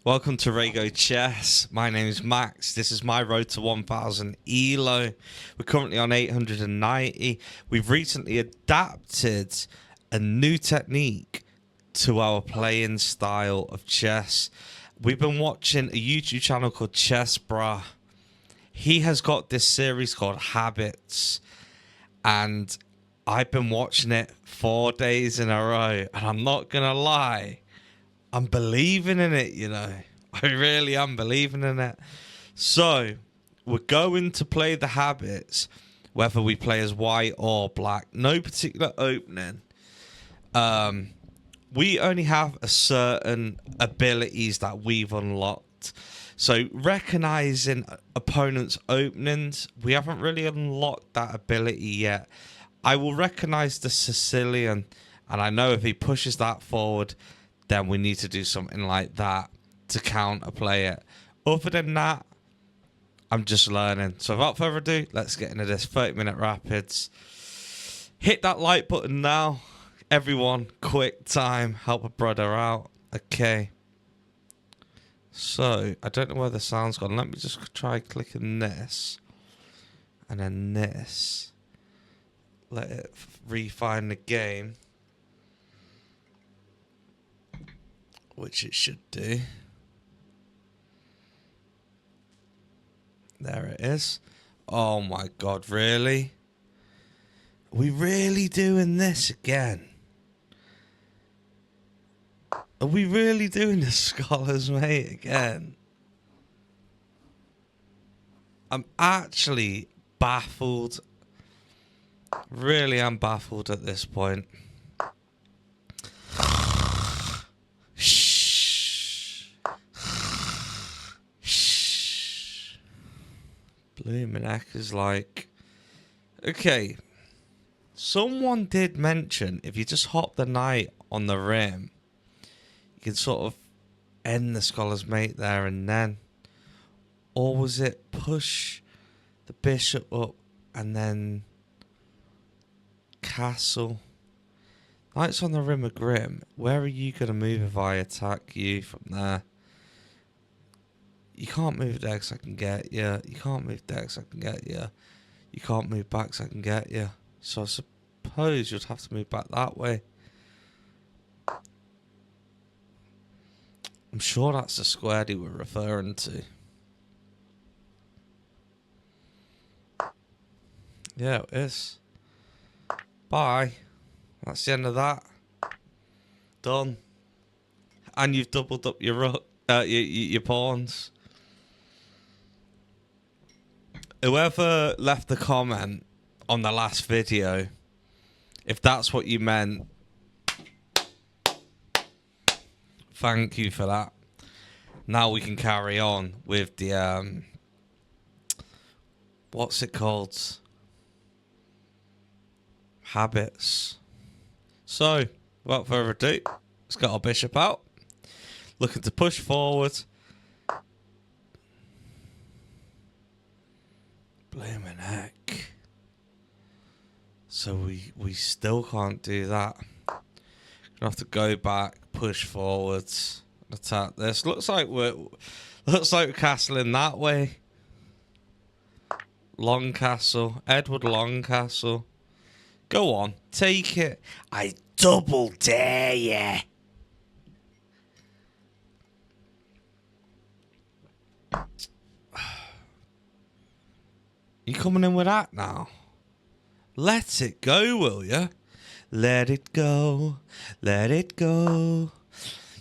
Welcome to Raygo Chess. My name is Max. This is my road to 1000 ELO. We're currently on 890. We've recently adapted a new technique to our playing style of chess. We've been watching a YouTube channel called Chess Bra. He has got this series called Habits, and I've been watching it 4 days in a row, and I'm not gonna lie, I'm believing in it, you know. I really am believing in it. So, we're going to play the habits, whether we play as white or black. No particular opening. We only have a certain abilities that we've unlocked. So, recognizing opponents' openings, we haven't really unlocked that ability yet. I will recognize the Sicilian, and I know if he pushes that forward, then we need to do something like that to counterplay it. Other than that, I'm just learning. So without further ado, let's get into this 30-minute rapids. Hit that like button now. Everyone, quick time. Help a brother out. Okay. So, I don't know where the sound's gone. Let me just try clicking this. And then this. Let it refine the game. Which it should do. There it is. Oh my god, really? Are we really doing this again? Are we really doing the Scholars Mate again? I'm actually baffled. Really am baffled at this point. Blooming heck is like... Okay. Someone did mention if you just hop the knight on the rim, you can sort of end the Scholar's Mate there and then. Or was it push the bishop up and then castle? Knight's on the rim of Grim. Where are you going to move if I attack you from there? You can't move there because I can get you. You can't move there because I can get you. You can't move back because I can get you. So I suppose you'd have to move back that way. I'm sure that's the square they were referring to. Yeah, it is. Bye. That's the end of that. Done. And you've doubled up your your pawns. Whoever left the comment on the last video, if that's what you meant, thank you for that. Now we can carry on with the what's it called? Habits. So, without further ado, let's get our bishop out. Looking to push forward. Blaming heck. So we still can't do that. Gonna have to go back, push forwards, attack this. Looks like we're castling that way. Long castle, Edward Long Castle. Go on, take it. I double dare you. You coming in with that now? Let it go, will you? Let it go. Let it go.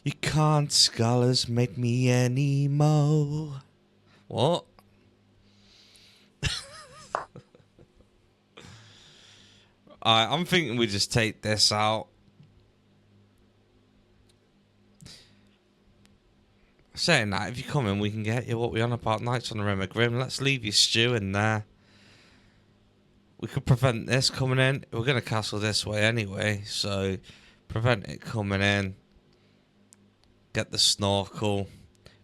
You can't Scholars Mate me anymore. What? Alright, I'm thinking we just take this out. Saying that, if you come in, we can get you. What we on about? Knights on the Rim of Grim. Let's leave you stewing there. We could prevent this coming in. We're going to castle this way anyway, so prevent it coming in. Get the snorkel.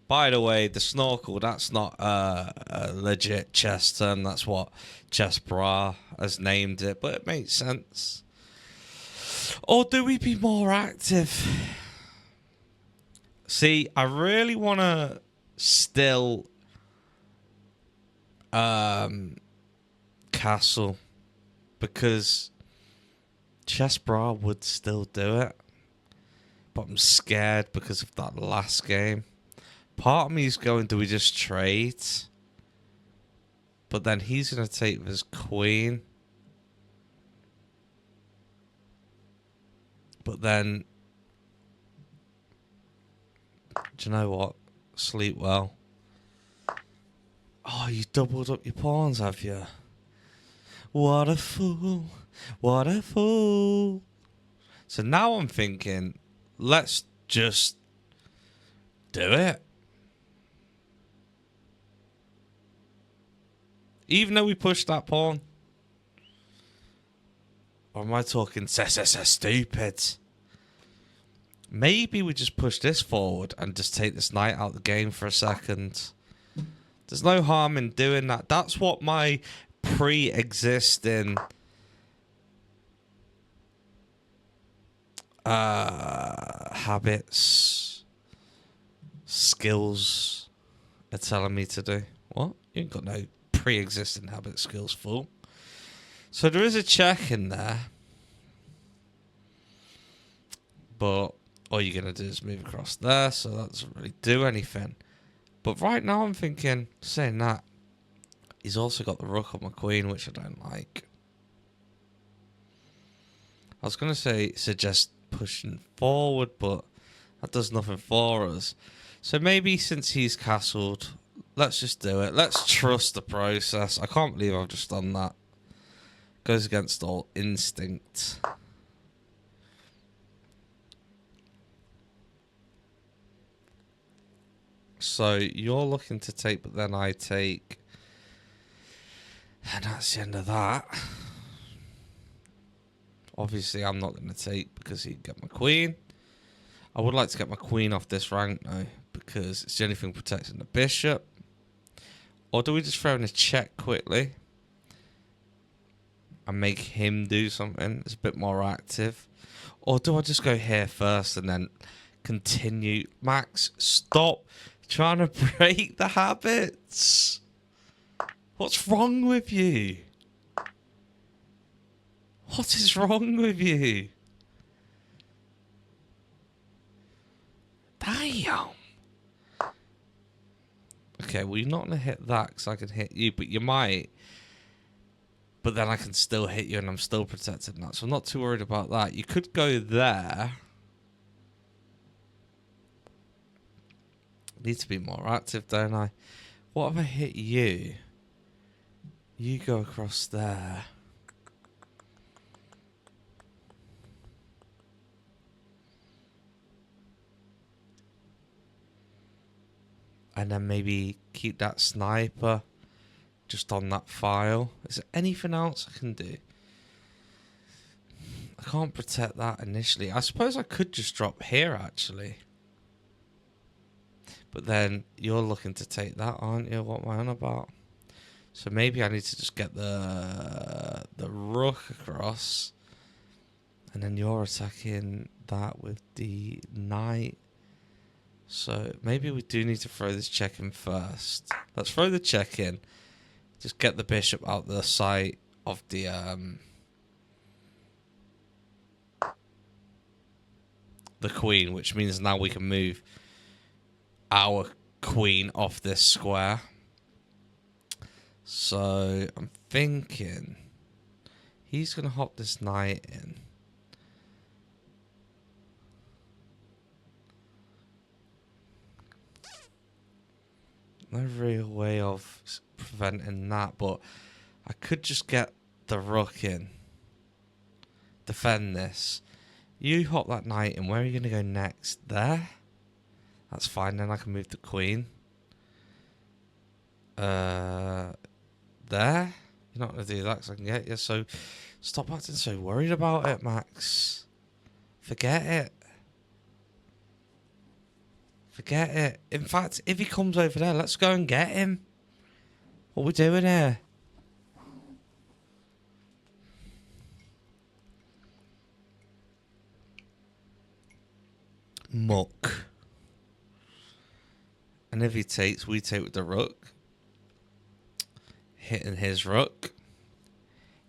By the way, the snorkel, that's not a legit chess term. That's what Chess Bra has named it, but it makes sense. Or do we be more active? See, I really want to still castle because Chessbra would still do it, but I'm scared because of that last game. Part of me is going, do we just trade? But then he's going to take his queen. But then, do you know what? Sleep well. Oh, you doubled up your pawns, have you? What a fool. What a fool. So now I'm thinking, let's just do it. Even though we pushed that pawn. Or am I talking stupid? Maybe we just push this forward and just take this knight out of the game for a second. There's no harm in doing that. That's what my pre-existing habits, skills are telling me to do. What? You ain't got no pre-existing habit skills, fool. So there is a check in there. But all you're going to do is move across there, so that doesn't really do anything. But right now I'm thinking, saying that, he's also got the rook on my queen, which I don't like. I was going to suggest pushing forward, but that does nothing for us. So maybe since he's castled, let's just do it. Let's trust the process. I can't believe I've just done that. Goes against all instinct. So you're looking to take, but then I take. And that's the end of that. Obviously, I'm not going to take because he can get my queen. I would like to get my queen off this rank, though, because it's the only thing protecting the bishop. Or do we just throw in a check quickly and make him do something that's a bit more active? Or do I just go here first and then continue? Max, stop trying to break the habits. What's wrong with you? What is wrong with you? Damn. Okay, well, you're not going to hit that because I can hit you, but you might. But then I can still hit you and I'm still protected that. So I'm not too worried about that. You could go there. Need to be more active, don't I? What if I hit you? You go across there. And then maybe keep that sniper just on that file. Is there anything else I can do? I can't protect that initially. I suppose I could just drop here, actually. But then you're looking to take that, aren't you? What am I on about? So maybe I need to just get the rook across. And then you're attacking that with the knight. So maybe we do need to throw this check in first. Let's throw the check in. Just get the bishop out the sight of the queen, which means now we can move our queen off this square. So I'm thinking he's going to hop this knight in. No real way of preventing that, but I could just get the rook in. Defend this. You hop that knight in. Where are you going to go next? There? That's fine, then I can move the queen. There? You're not going to do that because I can get you, so stop acting so worried about it, Max. Forget it. Forget it. In fact, if he comes over there, let's go and get him. What are we doing here? Muck. And if he takes, we take with the rook. Hitting his rook.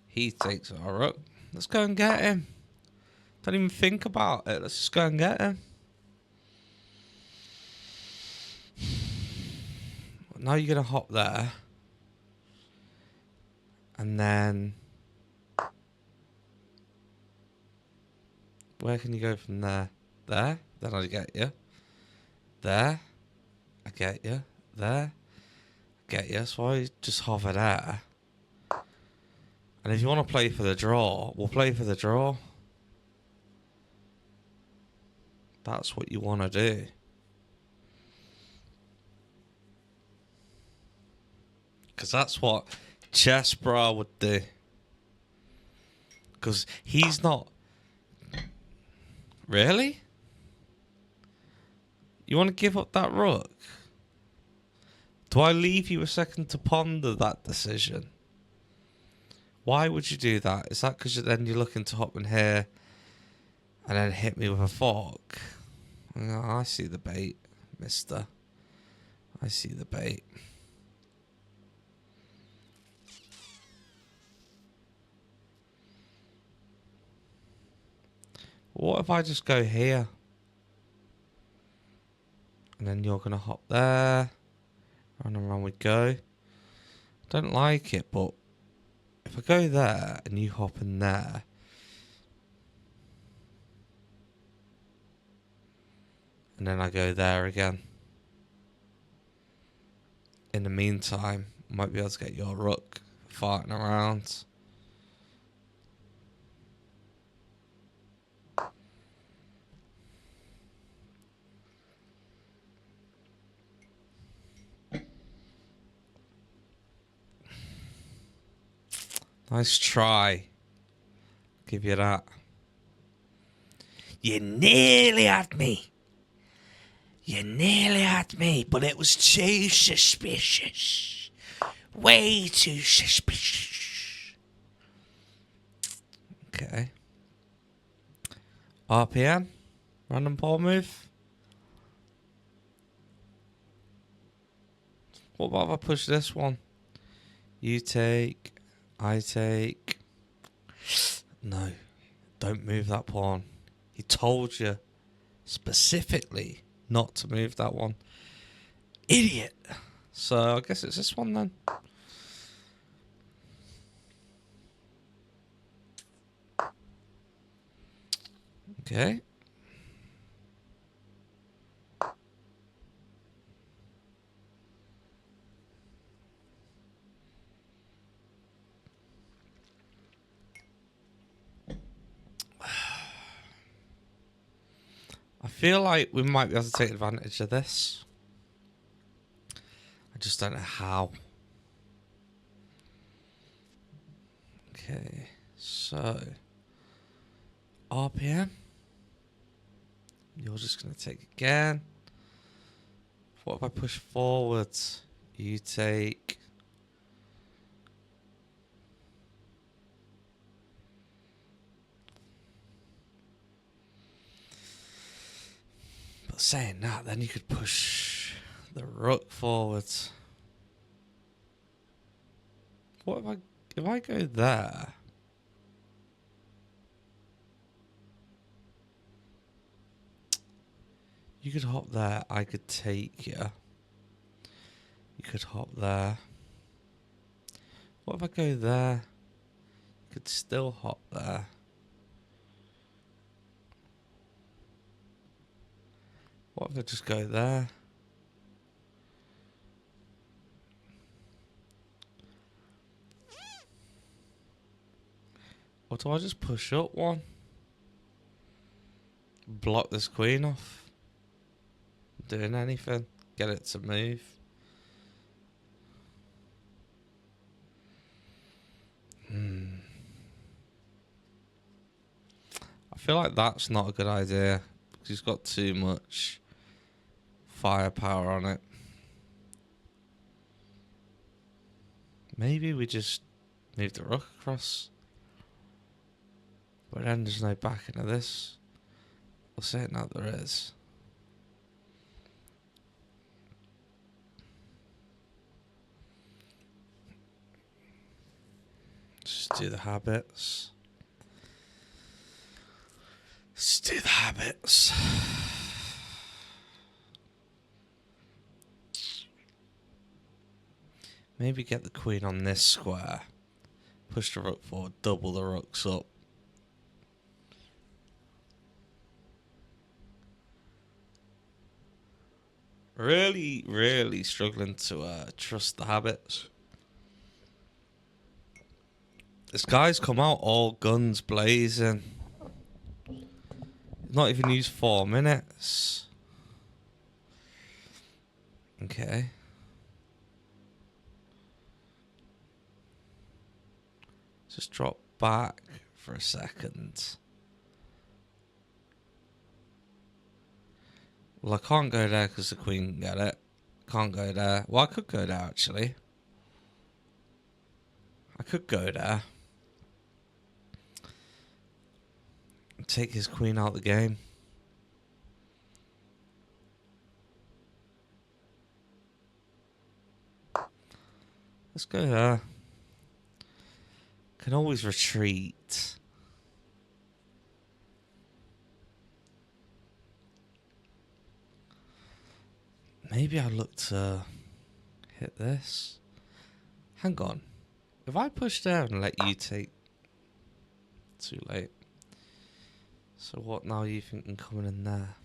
He takes our rook. Let's go and get him. Don't even think about it. Let's just go and get him. Now you're going to hop there. And then... where can you go from there? There. Then I get you. There. I get you. There. I get you. So I just hover there. And if you want to play for the draw, we'll play for the draw. That's what you want to do. Because that's what Chess Bra would do. Because he's not... Really? You want to give up that rook? Do I leave you a second to ponder that decision? Why would you do that? Is that because then you're looking to hop in here and then hit me with a fork? Oh, I see the bait, mister. I see the bait. What if I just go here? And then you're going to hop there. Round and round we go. Don't like it, but if I go there and you hop in there, and then I go there again, in the meantime, I might be able to get your rook farting around. Nice try. Give you that. You nearly had me. You nearly had me, but it was too suspicious. Way too suspicious. Okay. RPM. Random ball move. What about if I push this one? You take... I take... No, don't move that pawn. He told you specifically not to move that one. Idiot. So I guess it's this one then. Okay. I feel like we might be able to take advantage of this. I just don't know how. Okay, so RPM. You're just going to take again. What if I push forwards? You take... But saying that, then you could push the rook forwards. What if I go there? You could hop there. I could take you. You could hop there. What if I go there? You could still hop there. What if I just go there? Or do I just push up one? Block this queen off? Doing anything? Get it to move? I feel like that's not a good idea because he's got too much firepower on it. Maybe we just move the rook across. But then there's no back into this. We'll say it now there is. Let's do the habits. Let's do the habits. Maybe get the queen on this square. Push the rook forward, double the rooks up. Really, really struggling to trust the habits. This guy's come out all guns blazing. Not even used 4 minutes. Okay. Just drop back for a second. Well, I can't go there because the queen can get it. Can't go there. Well, I could go there, actually. I could go there. Take his queen out of the game. Let's go there. Can always retreat. Maybe I look to hit this. Hang on. If I push there and let you take... Too late. So what now are you thinking coming in there?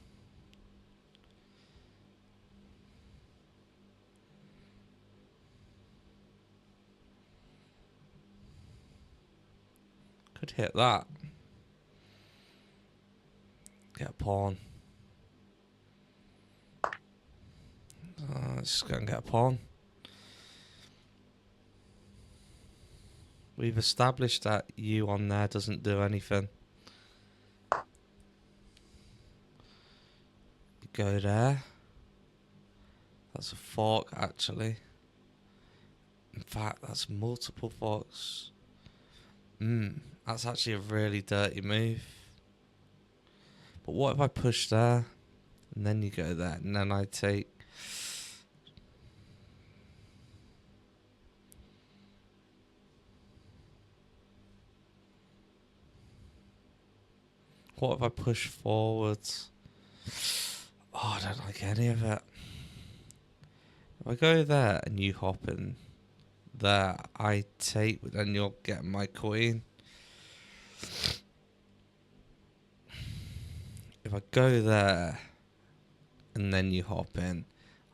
Could hit that. Get a pawn. Let's just go and get a pawn. We've established that you on there doesn't do anything. You go there. That's a fork, actually. In fact, that's multiple forks. That's actually a really dirty move. But what if I push there? And then you go there. And then I take... What if I push forwards? Oh, I don't like any of it. If I go there and you hop in there, I take, but then you're getting my queen. If I go there and then you hop in,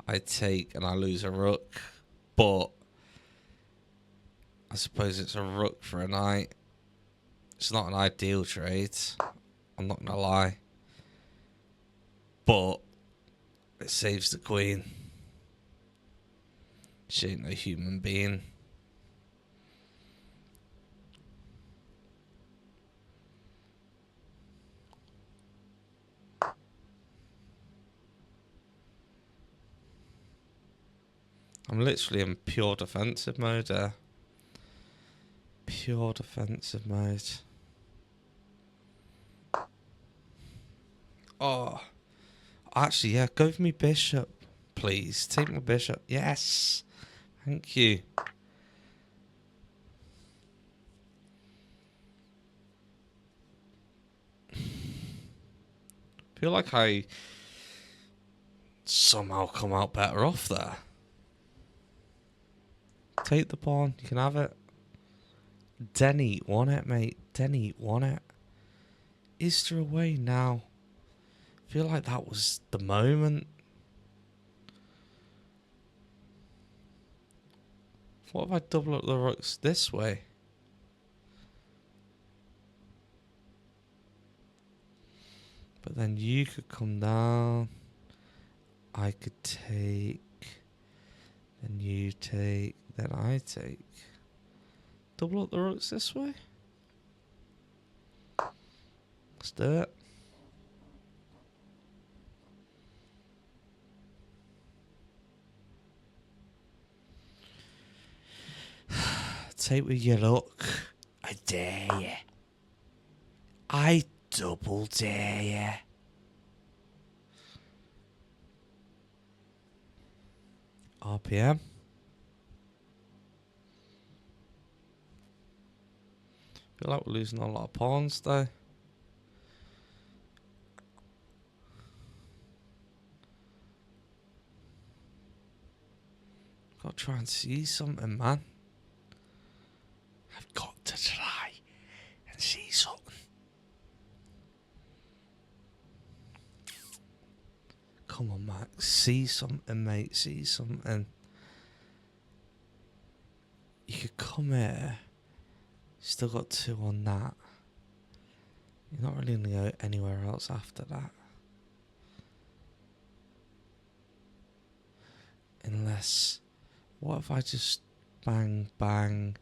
I take and I lose a rook. But I suppose it's a rook for a knight. It's not an ideal trade. I'm not gonna lie. But it saves the queen. She ain't no human being. I'm literally in pure defensive mode there. Pure defensive mode. Oh. Actually, yeah, go for me bishop. Please, take my bishop. Yes. Thank you. Feel like I somehow come out better off there. Take the pawn. You can have it. Denny won it, mate. Denny won it. Is there a way now? I feel like that was the moment. What if I double up the rooks this way? But then you could come down. I could take. Then you take. Then I take. Double up the rooks this way. Let's do it. Take with your luck. I dare you. I double dare you. RPM. Feel like we're losing a lot of pawns though. Gotta try and see something, man. I've got to try and see something. Come on, Max. See something, mate. See something. You could come here. Still got 2 on that. You're not really going to go anywhere else after that. Unless... What if I just bang, bang...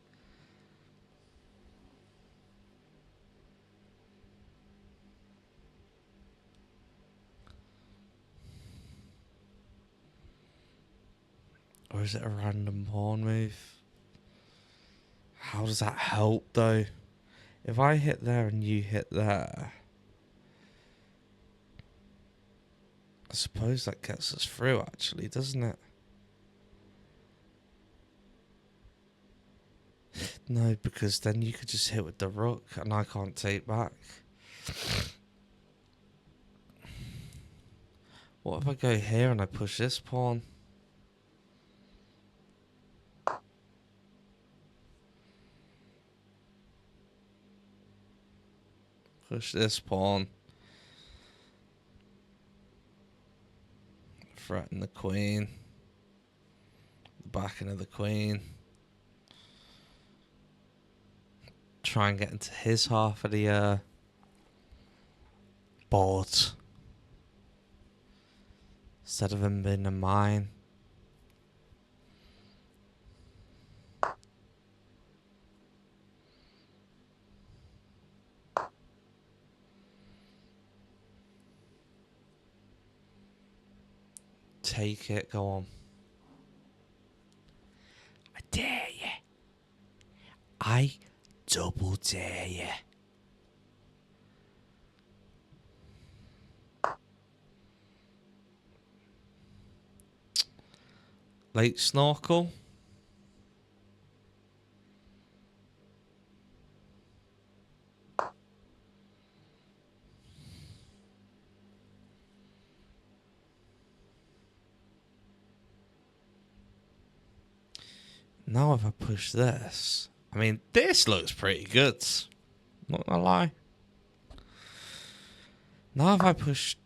Or is it a random pawn move? How does that help, though? If I hit there and you hit there... I suppose that gets us through, actually, doesn't it? No, because then you could just hit with the rook, and I can't take back. What if I go here and I push this pawn? Push this pawn. Threaten the queen. The backing of the queen. Try and get into his half of the board. Instead of him being in mine. Take it, go on. I dare you. I double dare you. Late snorkel. Now if I push this, I mean, this looks pretty good. Not gonna lie. Now if I push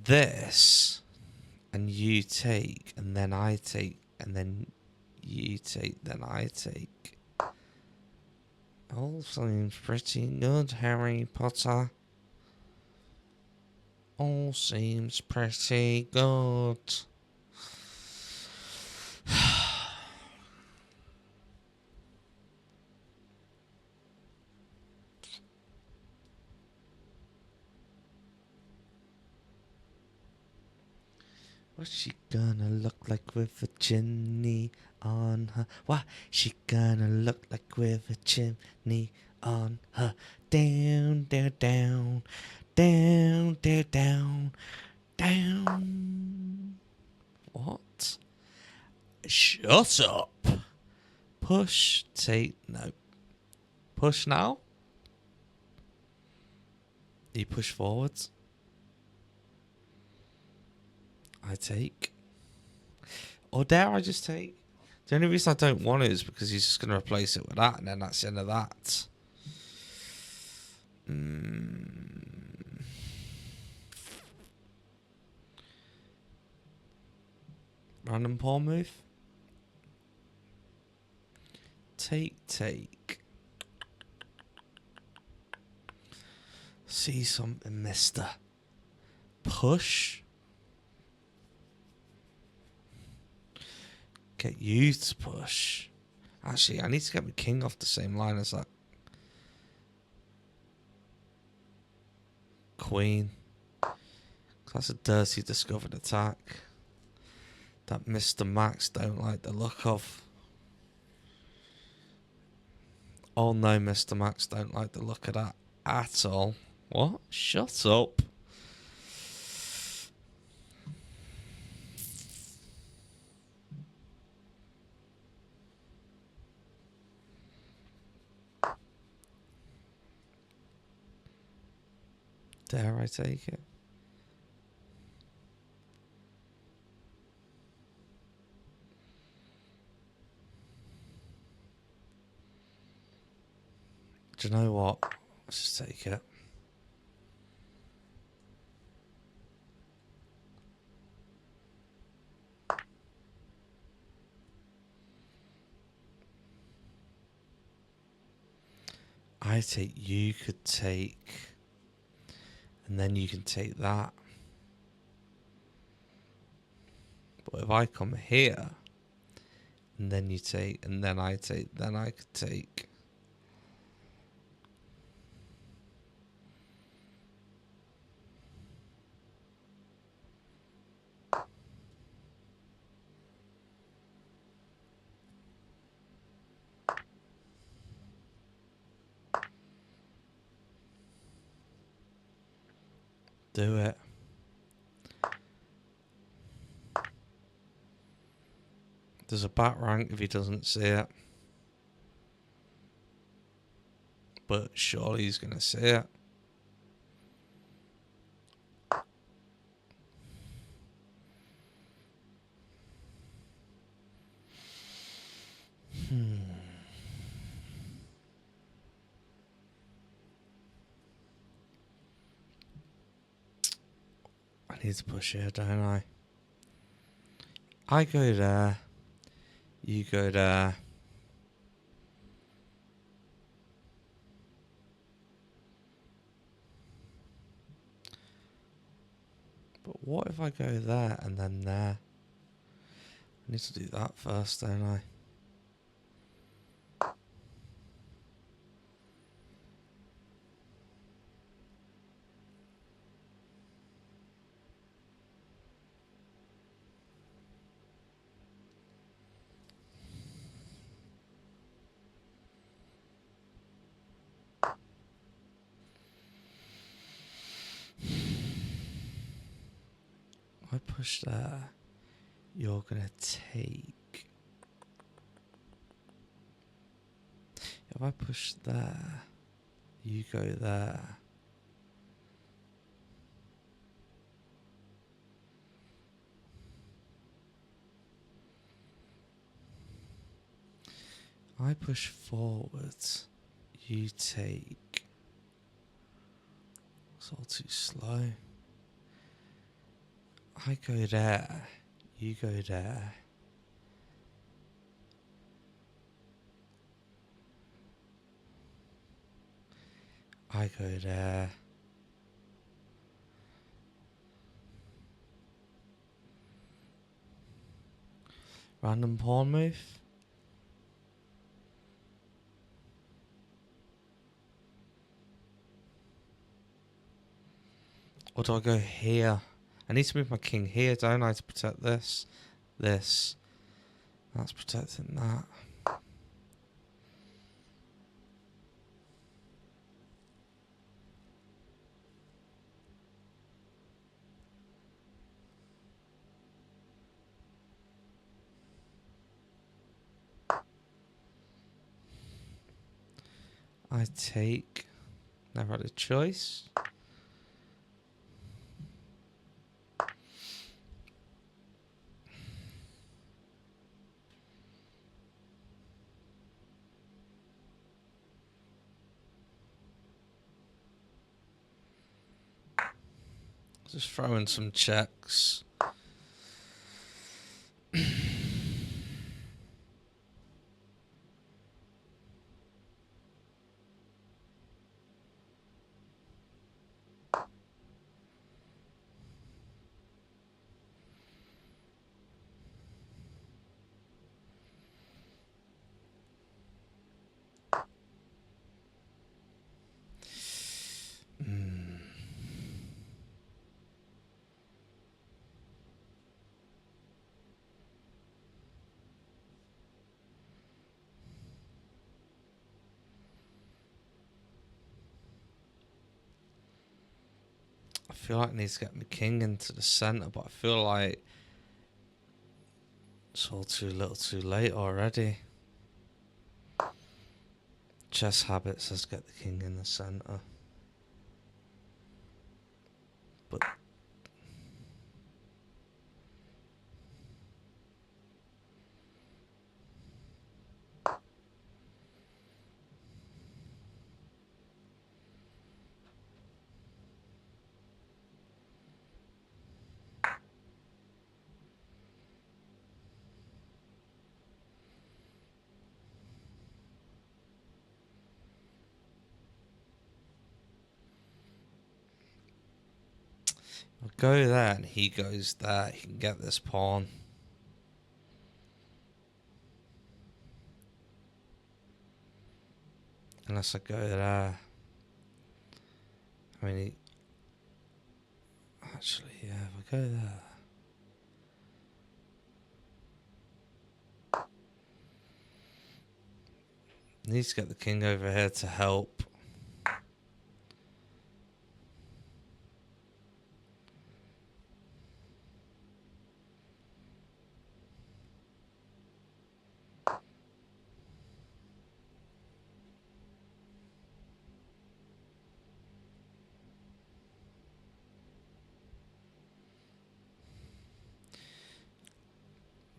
this, and you take, and then I take, and then you take, then I take. All seems pretty good, Harry Potter. All seems pretty good. What's she gonna look like with a chimney on her? What she gonna look like with a chimney on her? Down, down, down, down, down, down, down. What? Shut up. Push, take, no. Push now? You push forwards. I take. Or dare I just take? The only reason I don't want it is because he's just going to replace it with that, and then that's the end of that. Random pawn move. Take, take. See something, mister. Push. Get you to push. Actually, I need to get my king off the same line as that. Queen. That's a dirty discovered attack that Mr. Max don't like the look of. Oh no, Mr. Max don't like the look of that at all. What? Shut up. Dare I take it? Do you know what? Let's just take it. I take, you could take, and then you can take that. But if I come here, and then you take, and then I take, then I could take. Do it. There's a back rank if he doesn't see it. But surely he's going to see it. I need to push here, don't I? I go there. You go there. But what if I go there and then there? I need to do that first, don't I? I push there. You're going to take. If I push there, you go there. I push forward, you take. It's all too slow. I go there, you go there. I go there. Random pawn move. Or do I go here? I need to move my king here, don't I, to protect this? This. That's protecting that. I take. Never had a choice. Just throwing some checks. I feel like I need to get my king into the centre, but I feel like it's all too little too late already. Chess habit says get the king in the centre. But I'll go there and he goes there. He can get this pawn. Unless I go there. I mean, actually, yeah, if I go there. Needs to get the king over here to help.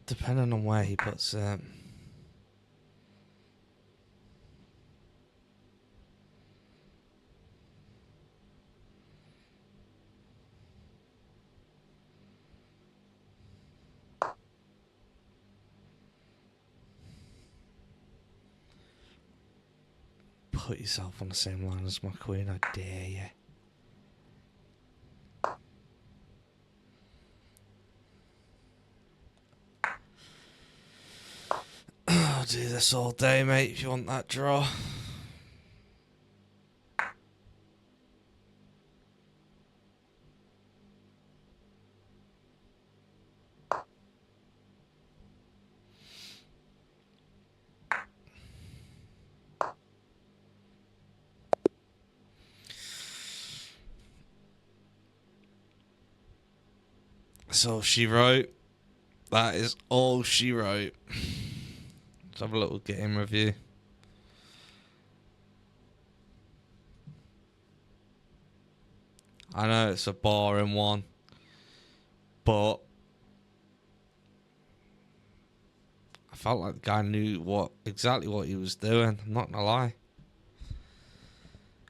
Depending on where he puts it. Put yourself on the same line as my queen, I dare you. I'll do this all day, mate, if you want that draw. That's all she wrote. That is all she wrote. Let's have a little game review. I know it's a boring one, but I felt like the guy knew exactly what he was doing. I'm not gonna lie.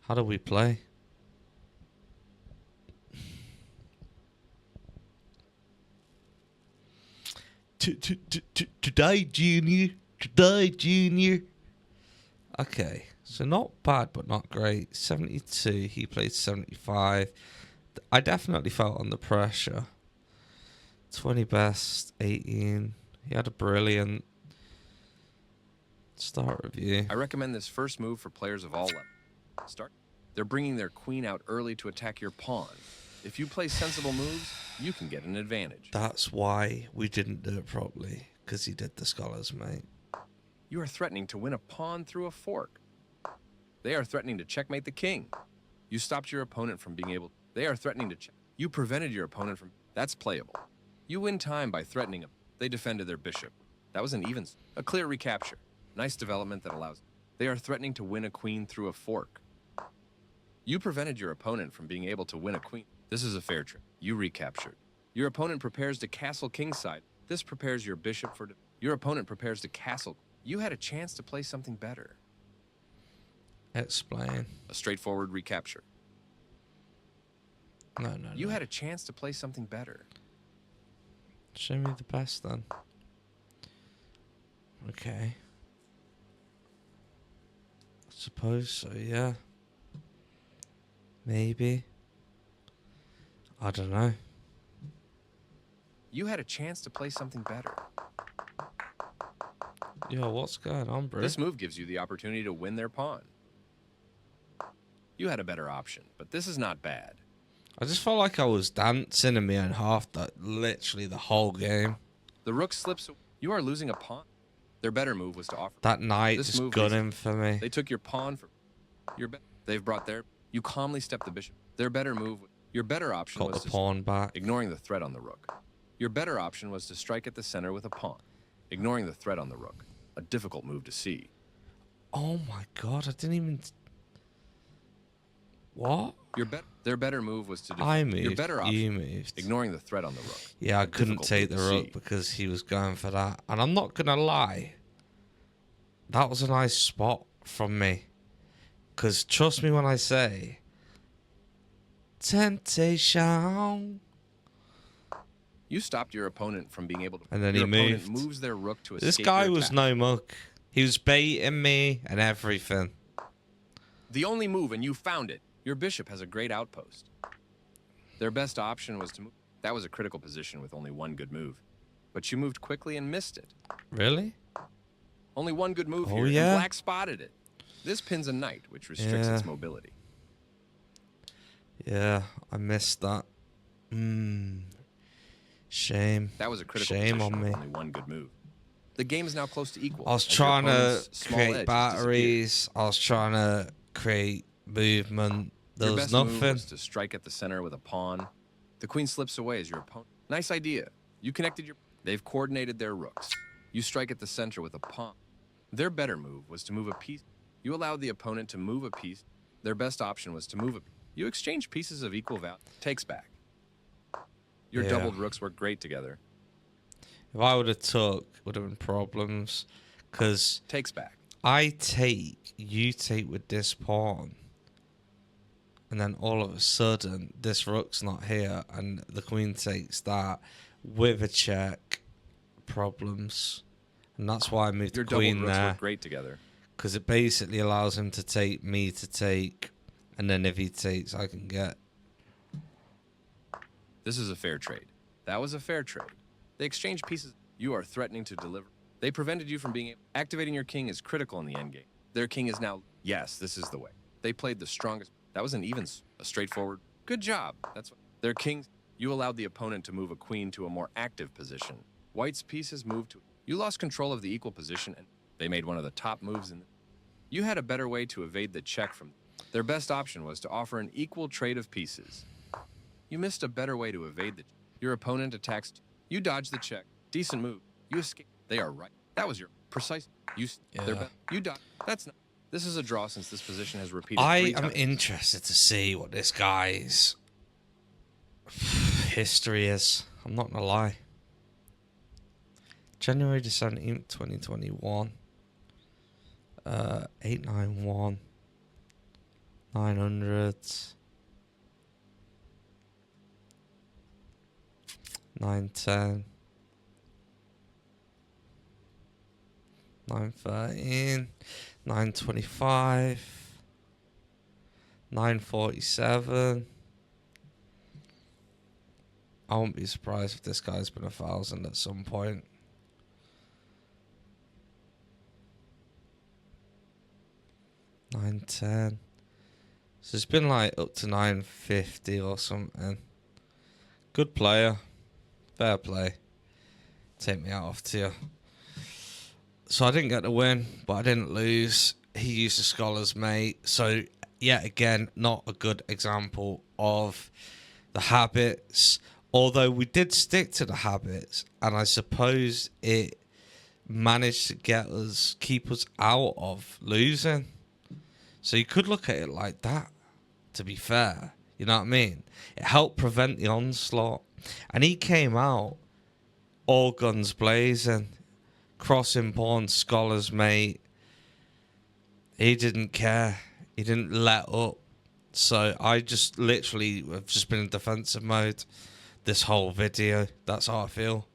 How do we play? Today, Junior. Today, Junior. Okay, so not bad, but not great. 72. He played 75. I definitely felt under pressure. 20 best, 18. He had a brilliant start review. I recommend this first move for players of all levels. Start. They're bringing their queen out early to attack your pawn. If you play sensible moves, you can get an advantage. That's why we didn't do it properly, because he did the scholars, mate. You are threatening to win a pawn through a fork. They are threatening to checkmate the king. You stopped your opponent from being able... They are threatening to check. You prevented your opponent from... That's playable. You win time by threatening them. They defended their bishop. That was an even... A clear recapture. Nice development that allows... They are threatening to win a queen through a fork. You prevented your opponent from being able to win a queen. This is a fair trick. You recaptured. Your opponent prepares to castle kingside. This prepares your bishop for... Your opponent prepares to castle... You had a chance to play something better. Explain. A straightforward recapture. No. You had a chance to play something better. Show me the best then. Okay. I suppose so, yeah. Maybe. I don't know. You had a chance to play something better. Yo, what's going on, bro? This move gives you the opportunity to win their pawn. You had a better option, but this is not bad. I just felt like I was dancing in my own half literally the whole game. The rook slips. You are losing a pawn. Their better move was to offer. That knight This just move gunning for me. They took your pawn for your. They've brought their. You calmly stepped the bishop. Their better move. Your better option Got was the pawn back. ignoring the threat on the rook. Your better option was to strike at the center with a pawn, ignoring the threat on the rook. A difficult move to see. Oh my god, I didn't even... What? Their better move was to I defend. Your moved. better option, You moved. ignoring the threat on the rook. Yeah, I A couldn't difficult take the move to rook see. because he was going for that. And I'm not going to lie. That was a nice spot from me. Because trust me when I say... Temptation. You stopped your opponent from being able to. And then your he opponent moved. moves their rook to escape. This guy your was attack. no muck. He was baiting me and everything. The only move, and you found it. Your bishop has a great outpost. Their best option was to move. That was a critical position with only one good move. But you moved quickly and missed it. Really? Only one good move Oh, here, yeah? and black spotted it. This pins a knight, which restricts Yeah. its mobility. Yeah, I missed that. Shame. That was a critical Shame position on with me. only one good move. The game is now close to equal. I was as your trying to opponent's small edge create has batteries. I was trying to create movement. There Your was best move nothing. was to strike at the center with a pawn. The queen slips away as your opponent. Nice idea. You connected your. They've coordinated their rooks. You strike at the center with a pawn. Their better move was to move a piece. You allowed the opponent to move a piece. Their best option was to move a. You exchange pieces of equal value. Takes back. Your Yeah. doubled rooks work great together. If I would have took, would have been problems. Because Takes back. I take, you take with this pawn. And then all of a sudden, this rook's not here. And the queen takes that with a check. Problems. And that's why I moved Your the doubled queen rooks there. work great together. Because it basically allows him to take, me to take. And then if he takes, I can get. This is a fair trade. That was a fair trade. They exchanged pieces. You are threatening to deliver. They prevented you from being. Activating your king is critical in the endgame. Their king is now. Yes, this is the way. They played the strongest. That was a straightforward. Good job. That's what. Their king. You allowed the opponent to move a queen to a more active position. White's pieces moved to. You lost control of the equal position, and they made one of the top moves in. You had a better way to evade the check from. Their best option was to offer an equal trade of pieces. You missed a better way to evade the. Your opponent attacks. You dodged the check. Decent move. You escape. They are right. That was your precise. You. Yeah. You dodged. That's not. This is a draw since this position has repeated. I 3 am times. interested to see what this guy's history is. I'm not going to lie. January the 17th, 2021. 891. 900. 910. 913. 925. 947. I won't be surprised if this guy's been 1,000 at some point. $910. So it's been like up to 950 or something. Good player. Fair play. Take me out off tier. So I didn't get the win, but I didn't lose. He used a scholar's mate. So yet again, not a good example of the habits. Although we did stick to the habits, and I suppose it managed to keep us out of losing. So you could look at it like that, to be fair. You know what I mean? It helped prevent the onslaught. And he came out all guns blazing, crossing pawn, scholar's mate. He didn't care. He didn't let up. So I just literally have just been in defensive mode this whole video. That's how I feel.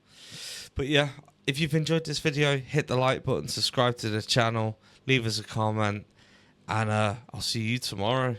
But yeah, if you've enjoyed this video, hit the like button, subscribe to the channel, leave us a comment, and I'll see you tomorrow.